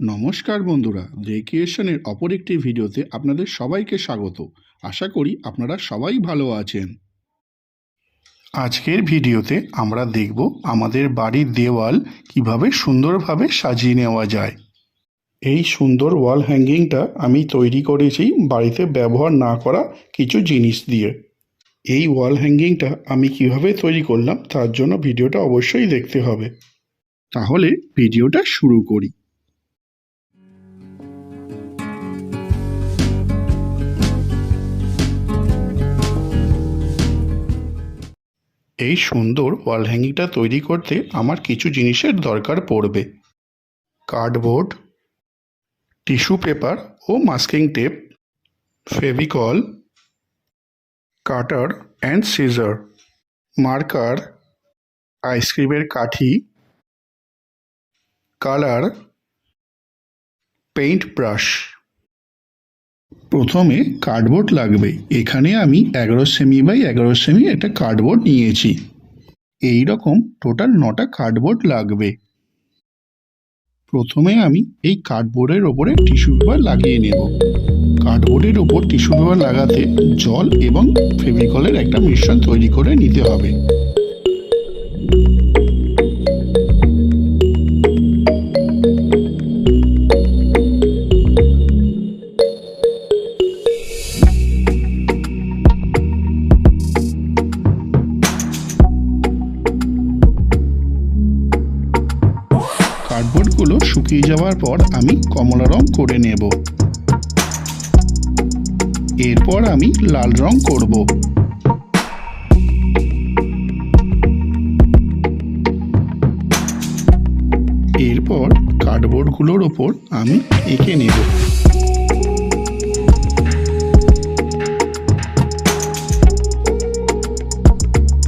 নমস্কার বন্ধুরা, রেক্রিয়েশনের অপর একটি ভিডিওতে আপনাদের সবাইকে স্বাগত। আশা করি আপনারা সবাই ভালো আছেন। আজকের ভিডিওতে আমরা দেখব আমাদের বাড়ির দেওয়াল কিভাবে সুন্দরভাবে সাজিয়ে নেওয়া যায়। এই সুন্দর ওয়াল হ্যাঙ্গিংটা আমি তৈরি করেছি বাড়িতে ব্যবহার না করা কিছু জিনিস দিয়ে। এই ওয়াল হ্যাঙ্গিংটা আমি কিভাবে তৈরি করলাম তার জন্য ভিডিওটা অবশ্যই দেখতে হবে। তাহলে ভিডিওটা শুরু করি। এই সুন্দর ওয়াল হ্যাঙ্গিংটা তৈরি করতে আমার কিছু জিনিসের দরকার পড়বে। কার্ডবোর্ড, টিস্যু পেপার ও masking tape, Fevicol, cutter and scissor, marker, আইসক্রিমের কাঠি, কালার, পেইন্ট ব্রাশ। প্রথমে কার্ডবোর্ড লাগবে। এখানে আমি 11 সেমি বাই 11 সেমি একটা কার্ডবোর্ড নিয়েছি। এই রকম টোটাল 9টা কার্ডবোর্ড লাগবে। প্রথমে আমি এই কার্ডবোর্ডের ওপরে টিস্যু পেপার লাগিয়ে নেব। কার্ডবোর্ডের ওপর টিস্যু পেপার লাগাতে জল এবং ফেভিকলের একটা মিশ্রণ তৈরি করে নিতে হবে। কার্ডবোর্ডগুলো শুকিয়ে যাওয়ার পর আমি কমলা রং করে নেব। এরপর আমি লাল রং করব। এরপর কার্ডবোর্ডগুলোর ওপর আমি এঁকে নেব।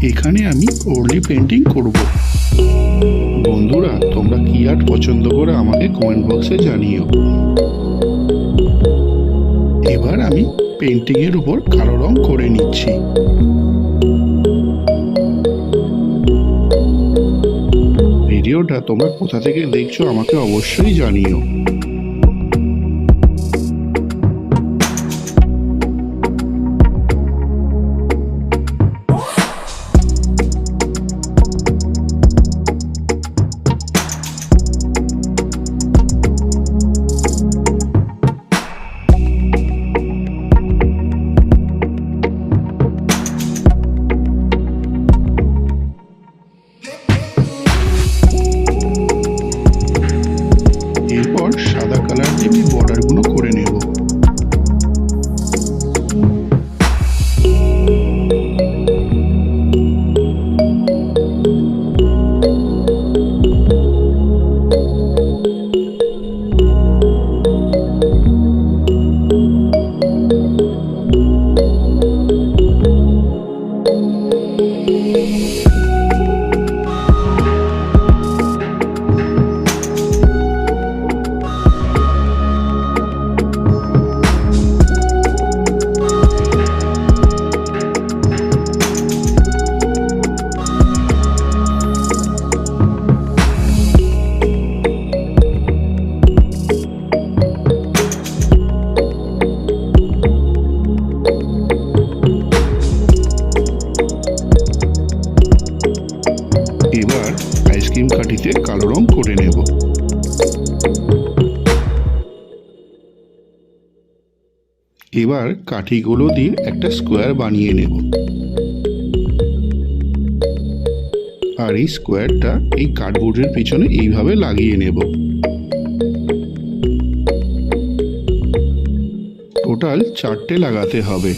এখানে আমি ওয়ার্লি পেন্টিং করব। বন্ধুরা, তোমরা কি আর্ট পছন্দ করে আমাকে কমেন্ট বক্সে জানিও। এবার আমি পেন্টিংয়ের উপর কালো রং করে নিচ্ছি। ভিডিওটা তোমরা কোথা থেকে দেখছো আমাকে অবশ্যই জানিও। এরপর সাদা কালার দিয়ে আমি বর্ডারগুলো করে নেব। এবার আইসক্রিম কাঠিতে কালো রং করে নেব। এবার কাঠিগুলো দিয়ে একটা স্কোয়ার বানিয়ে নেব। আর এই স্কোয়ারটা এই কার্ডবোর্ডের পিছনে এইভাবে লাগিয়ে নেব। টোটাল 4টে লাগাতে হবে।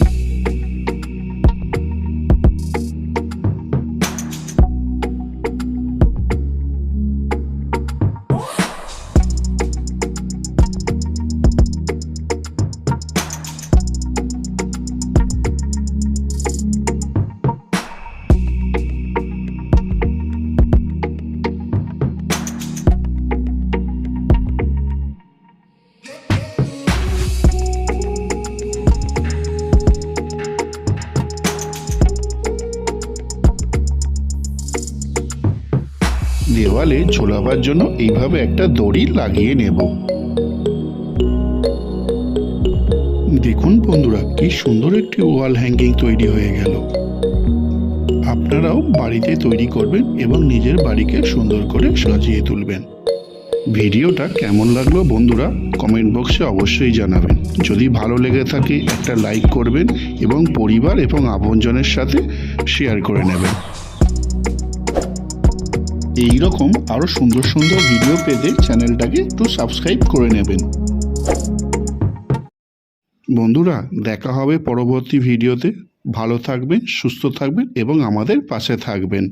দেওয়ালে ঝোলাবার জন্য এইভাবে একটা দড়ি লাগিয়ে নেব। দেখুন বন্ধুরা, কি সুন্দর একটি ওয়াল হ্যাঙ্গিং তৈরি হয়ে গেল। আপনারাও বাড়িতে তৈরি করবেন এবং নিজের বাড়িকে সুন্দর করে সাজিয়ে তুলবেন। ভিডিওটা কেমন লাগলো বন্ধুরা কমেন্ট বক্সে অবশ্যই জানাবেন। যদি ভালো লেগে থাকে একটা লাইক করবেন এবং পরিবার এবং আপনজনের সাথে শেয়ার করে নেবেন। এই রকম আরও সুন্দর সুন্দর ভিডিও পেতে চ্যানেলটাকে একটু সাবস্ক্রাইব করে নেবেন। বন্ধুরা, দেখা হবে পরবর্তী ভিডিওতে। ভালো থাকবেন, সুস্থ থাকবেন এবং আমাদের পাশে থাকবেন।